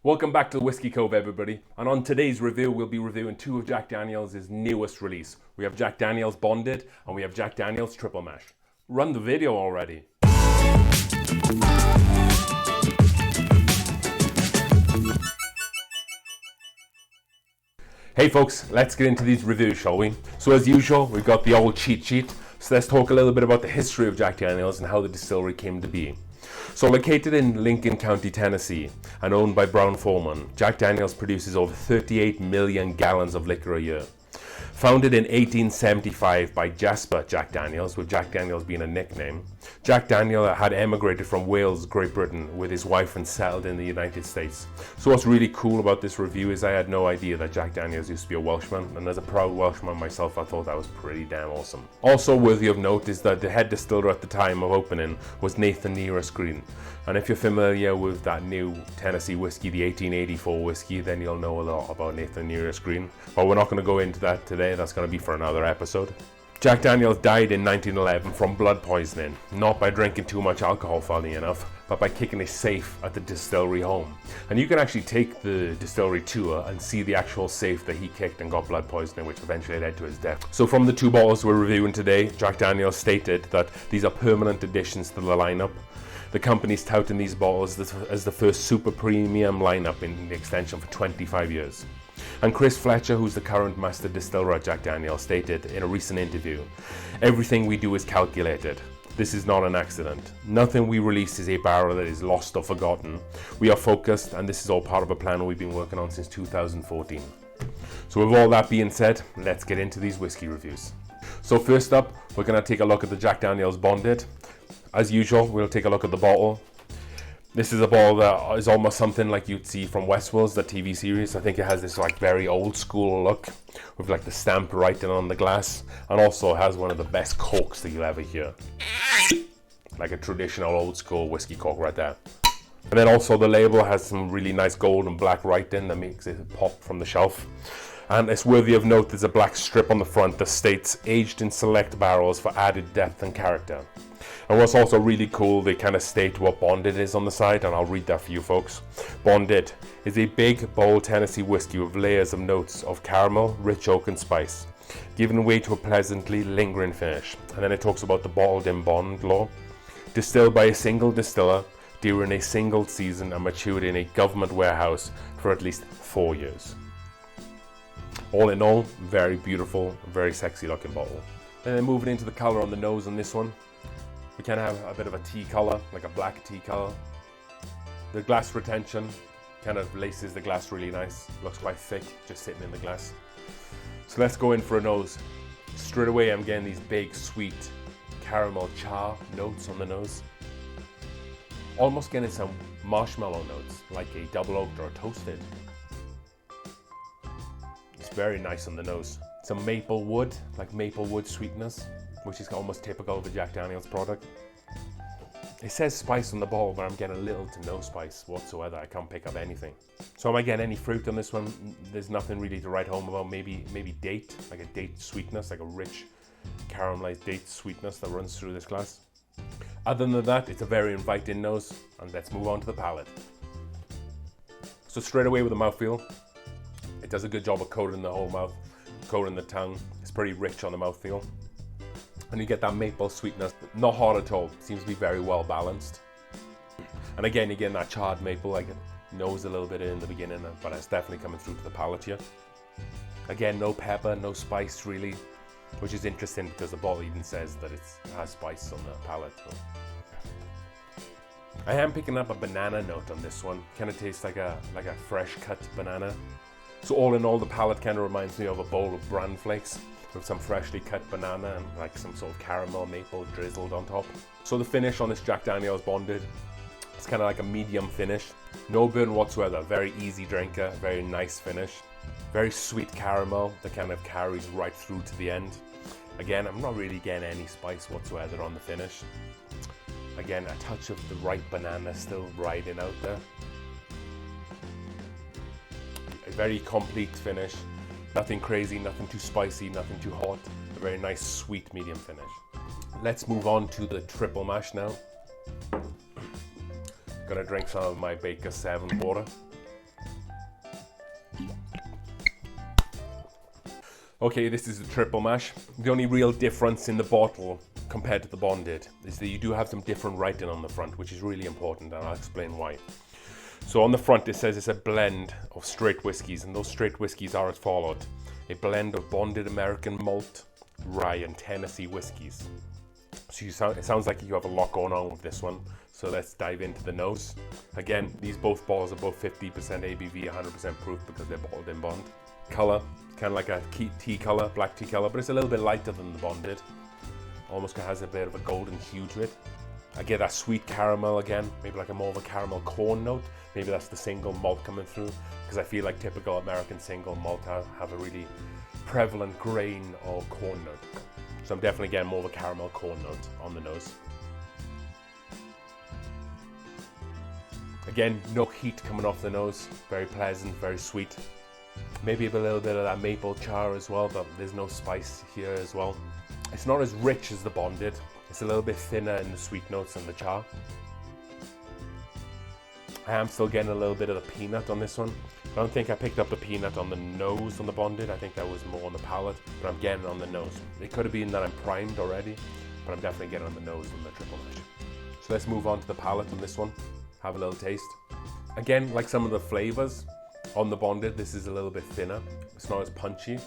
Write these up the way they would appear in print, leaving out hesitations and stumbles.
Welcome back to the Whiskey Cove, everybody. And on today's review, we'll be reviewing two of Jack Daniels' newest release. We have Jack Daniels Bonded and we have Jack Daniels Triple Mash. Run the video already. Hey folks, let's get into these reviews, shall we? So as usual, we've got the old cheat sheet. So let's talk a little bit about the history of Jack Daniels and how the distillery came to be. So located in Lincoln County, Tennessee, and owned by Brown-Forman, Jack Daniels produces over 38 million gallons of liquor a year. Founded in 1875 by Jasper Jack Daniels, with Jack Daniels being a nickname, Jack Daniel had emigrated from Wales, Great Britain, with his wife and settled in the United States. So what's really cool about this review is I had no idea that Jack Daniels used to be a Welshman, and as a proud Welshman myself, I thought that was pretty damn awesome. Also worthy of note is that the head distiller at the time of opening was Nathan Nearest Green. And if you're familiar with that new Tennessee whiskey, the 1884 whiskey, then you'll know a lot about Nathan Nearest Green. But we're not going to go into that today, that's going to be for another episode. Jack Daniels died in 1911 from blood poisoning, not by drinking too much alcohol, funny enough, but by kicking a safe at the distillery home. And you can actually take the distillery tour and see the actual safe that he kicked and got blood poisoning, which eventually led to his death. So from the two bottles we're reviewing today, Jack Daniels stated that these are permanent additions to the lineup. The company's touting these bottles as the first super premium lineup in the extension for 25 years. And Chris Fletcher, who's the current master distiller at Jack Daniels, stated in a recent interview, "Everything we do is calculated. This is not an accident. Nothing we release is a barrel that is lost or forgotten. We are focused, and this is all part of a plan we've been working on since 2014. So with all that being said, let's get into these whiskey reviews. So first up, we're going to take a look at the Jack Daniels Bonded. As usual, we'll take a look at the bottle. This is a bottle that is almost something like you'd see from Westworld, the TV series. I think it has this like very old school look with like the stamp writing on the glass, and also has one of the best corks that you'll ever hear. Like a traditional old school whiskey cork right there. And then also the label has some really nice gold and black writing that makes it pop from the shelf. And it's worthy of note, there's a black strip on the front that states aged in select barrels for added depth and character. And what's also really cool, they kind of state what Bonded is on the side, and I'll read that for you folks. Bonded is a big, bold Tennessee whiskey with layers of notes of caramel, rich oak and spice, giving way to a pleasantly lingering finish. And then it talks about the bottled in bond law. Distilled by a single distiller during a single season and matured in a government warehouse for at least 4 years. All in all, very beautiful, very sexy looking bottle. And then moving into the color on the nose on this one, we kind of have a bit of a tea color, like a black tea color. The glass retention kind of laces the glass really nice. Looks quite thick, just sitting in the glass. So let's go in for a nose. Straight away, I'm getting these big, sweet caramel char notes on the nose. Almost getting some marshmallow notes, like a double oaked or a toasted. It's very nice on the nose. Some maple wood, like maple wood sweetness, which is almost typical of a Jack Daniels product. It says spice on the bottle, but I'm getting little to no spice whatsoever. I can't pick up anything. So am I getting any fruit on this one? There's nothing really to write home about. Maybe date, like a date sweetness, like a rich caramelized date sweetness that runs through this glass. Other than that, it's a very inviting nose, and let's move on to the palate. So straight away with the mouthfeel, it does a good job of coating the whole mouth, coating the tongue. It's pretty rich on the mouthfeel. And you get that maple sweetness, not hard at all, seems to be very well balanced. And again, you're getting that charred maple, like it nose a little bit in the beginning, but it's definitely coming through to the palate here. Again, no pepper, no spice really, which is interesting because the bottle even says that it has spice on the palate. So. I am picking up a banana note on this one. Kind of tastes like a fresh cut banana. So all in all, the palate kind of reminds me of a bowl of bran flakes with some freshly cut banana and like some sort of caramel maple drizzled on top. So the finish on this Jack Daniels Bonded, it's kind of like a medium finish. No burn whatsoever, very easy drinker, very nice finish. Very sweet caramel that kind of carries right through to the end. Again, I'm not really getting any spice whatsoever on the finish. Again, a touch of the ripe banana still riding out there. A very complete finish. Nothing crazy, nothing too spicy, nothing too hot. A very nice, sweet, medium finish. Let's move on to the triple mash now. Gonna drink some of my Baker 7 water. Okay, this is the triple mash. The only real difference in the bottle compared to the bonded is that you do have some different writing on the front, which is really important, and I'll explain why. So on the front it says it's a blend of straight whiskies, and those straight whiskies are as followed. A blend of bonded American malt, rye and Tennessee whiskies. So it sounds like you have a lot going on with this one. So let's dive into the nose. Again, these both bottles are both 50% ABV, 100% proof because they're bottled in bond. Color, kind of like a tea color, black tea color, but it's a little bit lighter than the bonded. Almost has a bit of a golden hue to it. I get that sweet caramel again, maybe like a more of a caramel corn note. Maybe that's the single malt coming through, because I feel like typical American single malt have a really prevalent grain or corn note. So I'm definitely getting more of a caramel corn note on the nose. Again, no heat coming off the nose, very pleasant, very sweet. Maybe a little bit of that maple char as well, but there's no spice here as well. It's not as rich as the bonded. It's a little bit thinner in the sweet notes and the char. I am still getting a little bit of the peanut on this one. I don't think I picked up the peanut on the nose on the bonded. I think that was more on the palate, but I'm getting it on the nose. It could have been that I'm primed already, but I'm definitely getting on the nose on the triple mash. So let's move on to the palate on this one. Have a little taste. Again, like some of the flavors on the bonded, this is a little bit thinner. It's not as punchy.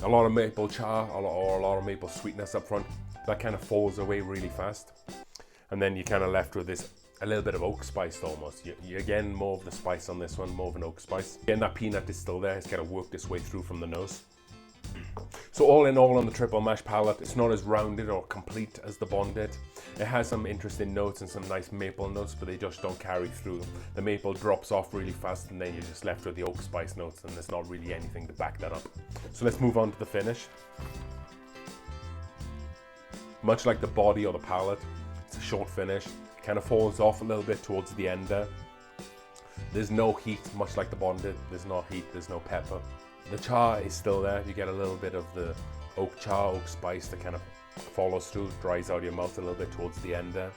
A lot of maple char or a lot of maple sweetness up front. That kind of falls away really fast. And then you're kind of left with this, a little bit of oak spice almost. You again, more of the spice on this one, more of an oak spice. Again, that peanut is still there. It's kind of worked its way through from the nose. So all in all on the triple mash palate, it's not as rounded or complete as the bonded. It has some interesting notes and some nice maple notes, but they just don't carry through. The maple drops off really fast and then you're just left with the oak spice notes, and there's not really anything to back that up. So let's move on to the finish. Much like the body or the palate, it's a short finish. It kind of falls off a little bit towards the end there. There's no heat, much like the bonded. There's no heat, there's no pepper. The char is still there. You get a little bit of the oak char, oak spice that kind of follows through, dries out your mouth a little bit towards the end there.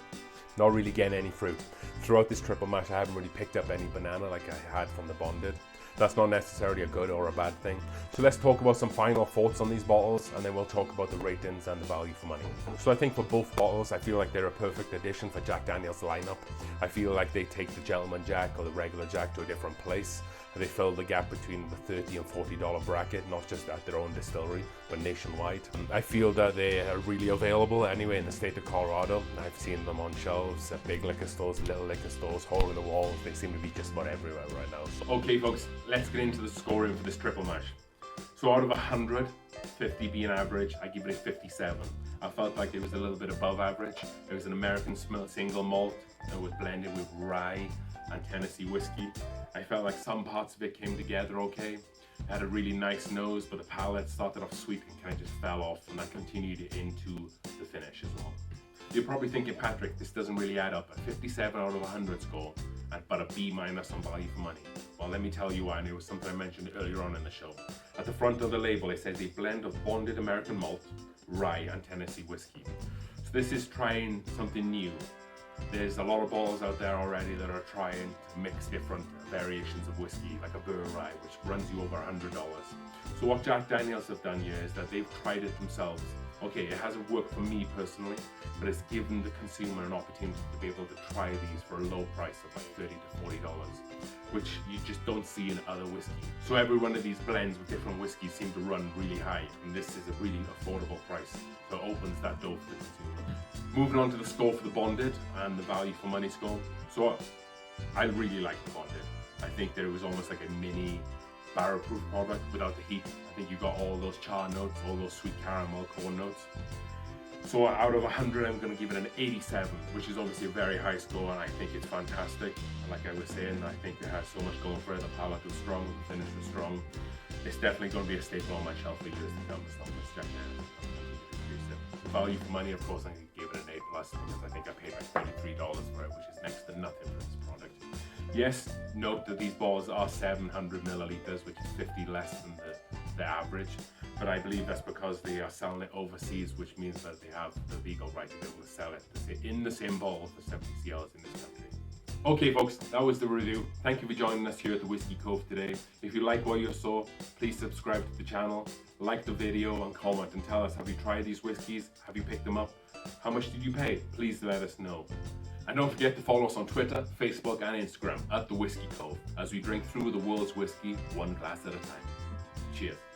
Not really getting any fruit. Throughout this triple mash, I haven't really picked up any banana like I had from the bonded. That's not necessarily a good or a bad thing. So let's talk about some final thoughts on these bottles, and then we'll talk about the ratings and the value for money. So I think for both bottles, I feel like they're a perfect addition for Jack Daniel's lineup. I feel like they take the Gentleman Jack or the regular Jack to a different place. They fill the gap between the $30 and $40 bracket, not just at their own distillery, but nationwide. I feel that they are really available anyway in the state of Colorado. I've seen them on shelves at big liquor stores, little liquor stores, hole in the walls. They seem to be just about everywhere right now. So, okay folks, let's get into the scoring for this triple mash. So out of 100, 50 being average, I give it a 57. I felt like it was a little bit above average. It was an American single malt that was blended with rye and Tennessee whiskey. I felt like some parts of it came together okay. It had a really nice nose, but the palate started off sweet and kind of just fell off, and that continued into the finish as well. You're probably thinking, Patrick, this doesn't really add up. A 57 out of 100 score, but a B- on value for money. Well, let me tell you why, and it was something I mentioned earlier on in the show. At the front of the label, it says a blend of bonded American malt, rye, and Tennessee whiskey. So this is trying something new. There's a lot of bottles out there already that are trying to mix different variations of whiskey, like a Burr Rye, which runs you over $100. So what Jack Daniel's have done here is that they've tried it themselves. Okay, it hasn't worked for me personally, but it's given the consumer an opportunity to be able to try these for a low price of like $30 to $40, which you just don't see in other whiskey. So every one of these blends with different whiskeys seem to run really high, and this is a really affordable price. So it opens that door for the consumer. Moving on to the score for the bonded and the value for money score. So I really like the bonded. I think that it was almost like a mini barrel proof product without the heat. I think you got all those char notes, all those sweet caramel corn notes. So out of 100, I'm going to give it an 87, which is obviously a very high score, and I think it's fantastic. And like I was saying, I think it has so much going for it. The palate was strong, the finish was strong. It's definitely going to be a staple on my shelf for years to come. It's not going to check out. Value for money, of course, I'm going to give it an A+, because I think I paid like $33 for it, which is next to nothing for this product. Yes, note that these bottles are 700 milliliters, which is 50 less than the average, but I believe that's because they are selling it overseas, which means that they have the legal right to be able to sell it in the same bottle for 70 CLs in this country. Okay folks, that was the review. Thank you for joining us here at the Whiskey Cove today. If you like what you saw, please subscribe to the channel, like the video and comment and tell us, have you tried these whiskies? Have you picked them up? How much did you pay? Please let us know. And don't forget to follow us on Twitter, Facebook and Instagram at the Whiskey Cove as we drink through the world's whiskey one glass at a time. Cheers.